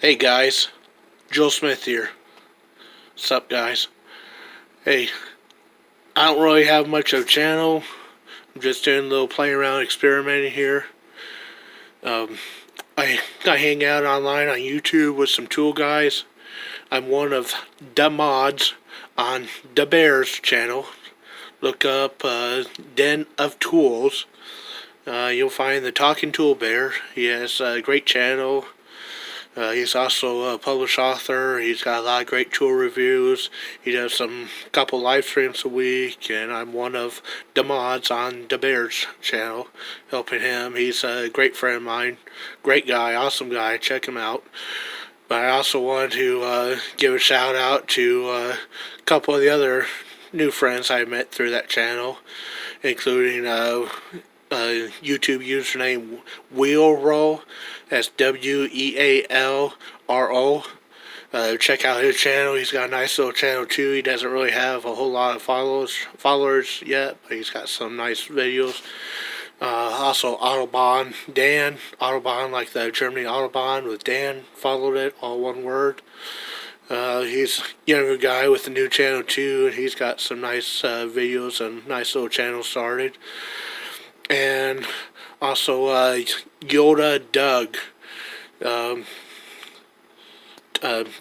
Hey guys, Joe Smith here. What's up, guys? Hey, I don't really have much of a channel. I'm just doing a little playing around, experimenting here. Um, I hang out online on YouTube with some tool guys. I'm one of the mods on the Bears channel. Look up Den of Tools. You'll find the Talking Tool Bear. He has a great channel. He's also a published author. He's got a lot of great tool reviews. He does some couple live streams a week, and I'm one of the mods on the Bears channel, helping him. He's a great friend of mine, great guy, awesome guy. Check him out. But I also want to give a shout out to a couple of the other new friends I met through that channel, including YouTube username Wheelroll. That's Wealro. Check out his channel. He's got a nice little channel too. He doesn't really have a whole lot of followers yet, but he's got some nice videos. Also Autobahn Dan, Autobahn like the Germany Autobahn with Dan, followed it, all one word. He's a younger guy with a new channel too, and he's got some nice videos and nice little channel started. And also Yoda Doug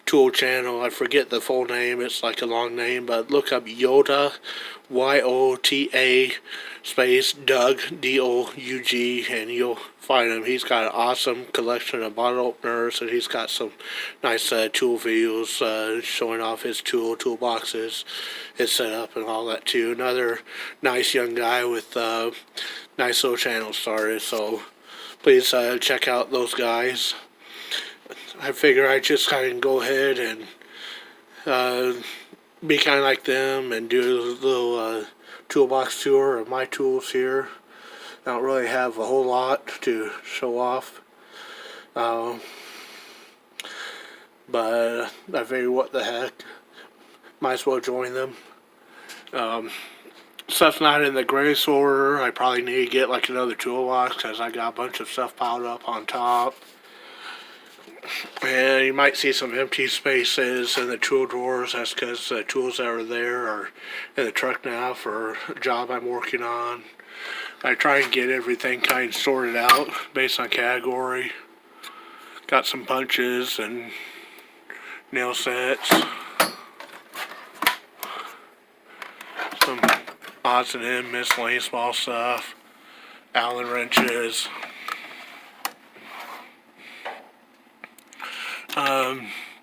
tool channel. I forget the full name. It's like a long name, but look up Yoda, YOTA space Doug, DOUG, and you'll find him. He's got an awesome collection of bottle openers, and he's got some nice tool videos showing off his toolboxes, his setup, and all that too. Another nice young guy with nice little channel started. So please check out those guys. I figure I just kind of go ahead and be kind of like them and do a little toolbox tour of my tools here. I don't really have a whole lot to show off, but I figure what the heck, might as well join them. Stuff's not in the greatest order. I probably need to get like another toolbox because I got a bunch of stuff piled up on top. And you might see some empty spaces in the tool drawers. That's because the tools that are there are in the truck now for a job I'm working on. I try and get everything kind of sorted out based on category. Got some punches and nail sets. Some odds and ends, miscellaneous small stuff. Allen wrenches.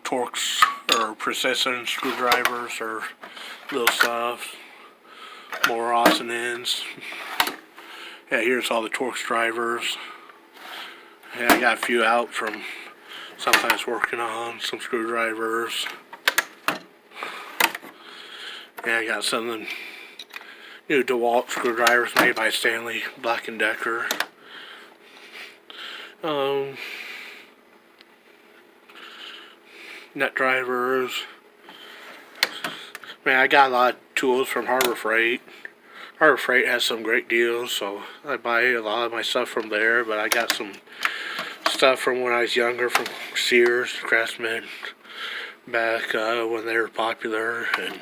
Torx or precision screwdrivers or little stuff. More odds and ends. Yeah, here's all the Torx drivers. Yeah, I got a few out from something I was working on. Some screwdrivers. Yeah, I got some of the new DeWalt screwdrivers made by Stanley Black & Decker. Nut drivers. Man, I got a lot of tools from Harbor Freight. Harbor Freight has some great deals, so I buy a lot of my stuff from there. But I got some stuff from when I was younger from Sears, Craftsman, back when they were popular. And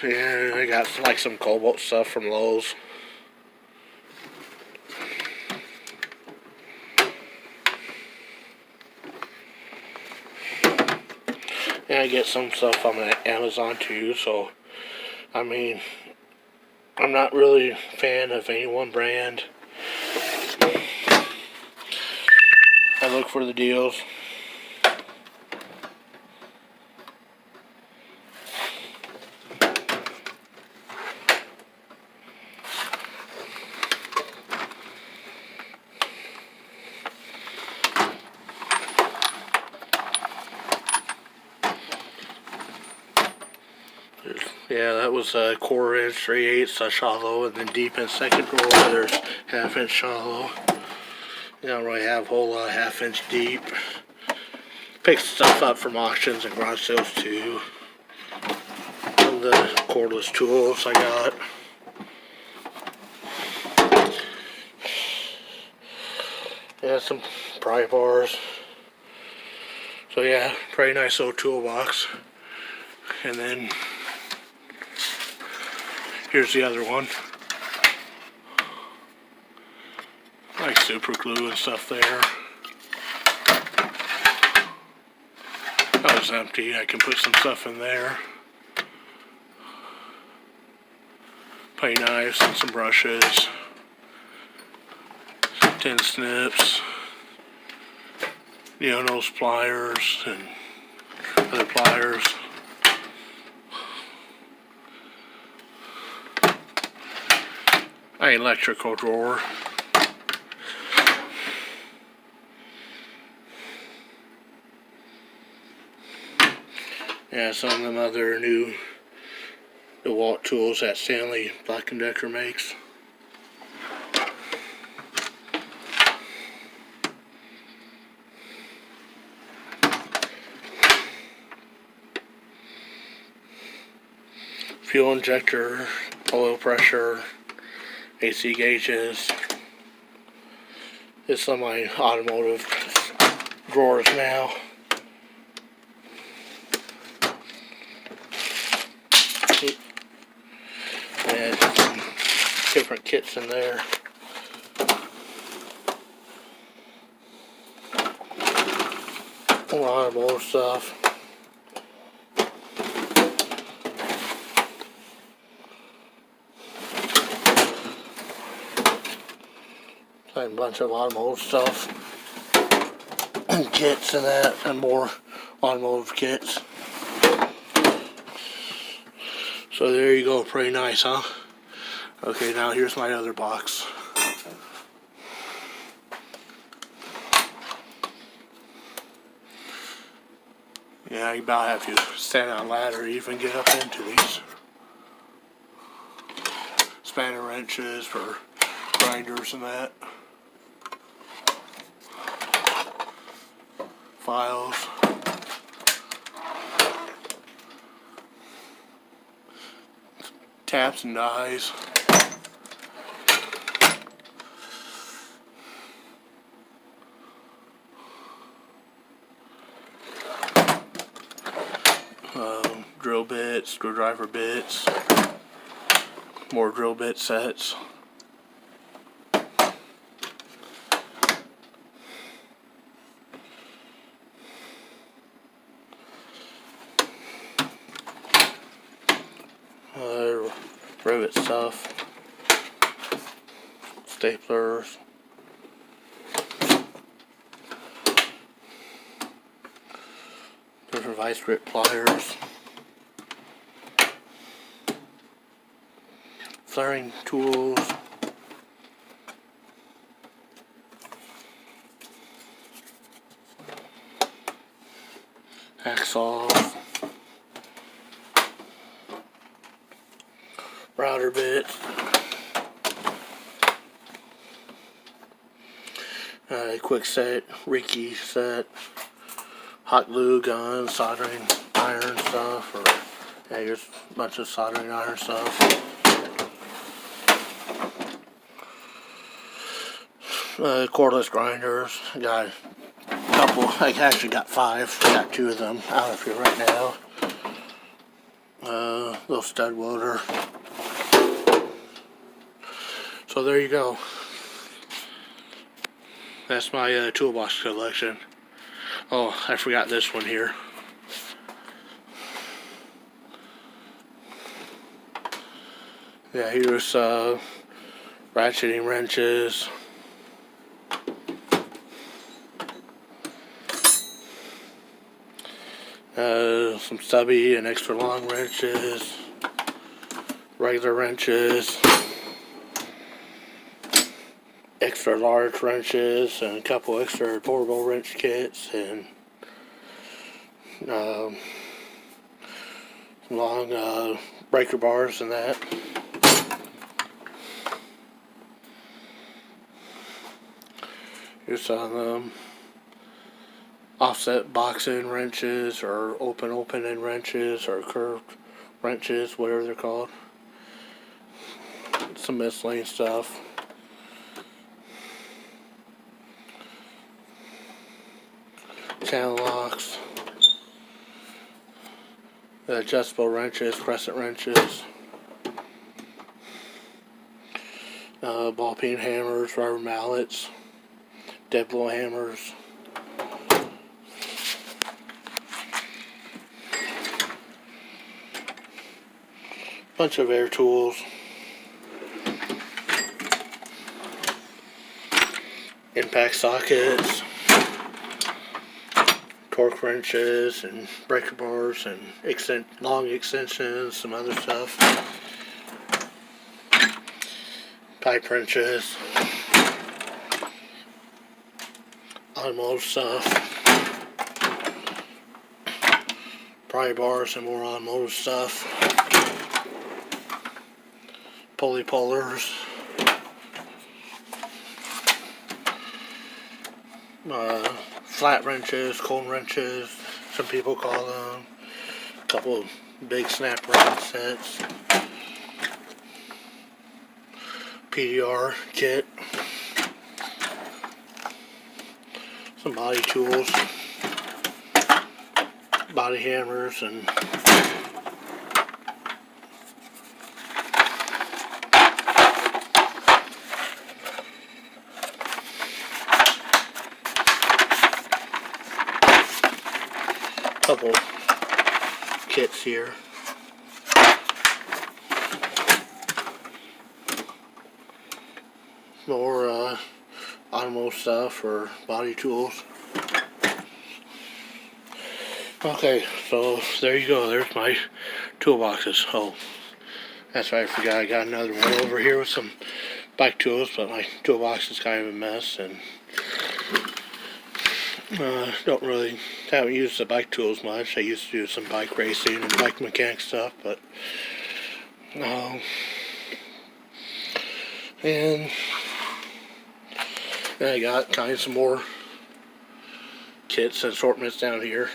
yeah, I got like some Cobalt stuff from Lowe's. And I get some stuff on Amazon too, so I mean, I'm not really a fan of any one brand. I look for the deals. Yeah, that was a 1/4 inch, 3/8 shallow, and then deep in second drawer there's 1/2 inch shallow. You don't really have a whole lot of 1/2 inch deep. Pick stuff up from auctions and garage sales too. Some of the cordless tools I got. Yeah, some pry bars. So yeah, pretty nice little toolbox. And then here's the other one. Like super glue and stuff there. That was empty. I can put some stuff in there. Play knives and some brushes. Tin snips. You know, nose pliers and other pliers. An electrical drawer. Yeah, some of them other new DeWalt tools that Stanley Black & Decker makes. Fuel injector, oil pressure, AC gauges. It's some of my automotive drawers now. Yeah, just some different kits in there. A lot of old stuff. A bunch of automotive stuff. And kits and that, and more automotive kits. So there you go, pretty nice, huh? Okay, now here's my other box. Yeah, you about have to stand on a ladder to even get up into these. Spanner wrenches for grinders and that. Files. Taps and dies. Drill bits, screwdriver bits, more drill bit sets. Rivet stuff, staplers, different vice grip pliers, flaring tools, hacksaws, router bits, quick set, Ricky set, hot glue gun, soldering iron stuff, or yeah, here's a bunch of soldering iron stuff. Cordless grinders. I got a couple. I actually got 5. I got 2 of them out of here right now. Little stud welder. So there you go. That's my toolbox collection. Oh, I forgot this one here. Yeah, here's ratcheting wrenches. Some stubby and extra long wrenches. Regular wrenches. Extra large wrenches and a couple extra portable wrench kits and long breaker bars and that. Here's some offset box-in wrenches or open-end wrenches or curved wrenches, whatever they're called. Some miscellaneous stuff. channel locks, adjustable wrenches, crescent wrenches, ball peen hammers, rubber mallets, dead blow hammers, bunch of air tools, impact sockets, torque wrenches, and breaker bars, and long extensions, some other stuff, pipe wrenches, automotive stuff, pry bars and more automotive stuff, pulley pullers, flat wrenches, cone wrenches, some people call them, a couple of big snap ring sets, PDR kit, some body tools, body hammers, and couple kits here. More automotive stuff or body tools. Okay, so there you go. There's my toolboxes. Oh, that's right, I forgot. I got another one over here with some bike tools, but my toolbox is kind of a mess, and haven't used the bike tools much. I used to do some bike racing and bike mechanic stuff, but and I got kind of some more kits and assortments down here.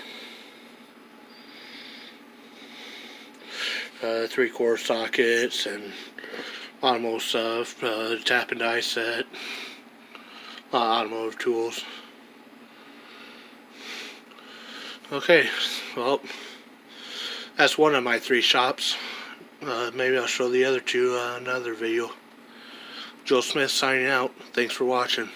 3/4 sockets and automotive stuff, tap and die set, automotive tools. Okay, well, that's one of my 3 shops. Maybe I'll show the other 2 another video. Joe Smith signing out. Thanks for watching.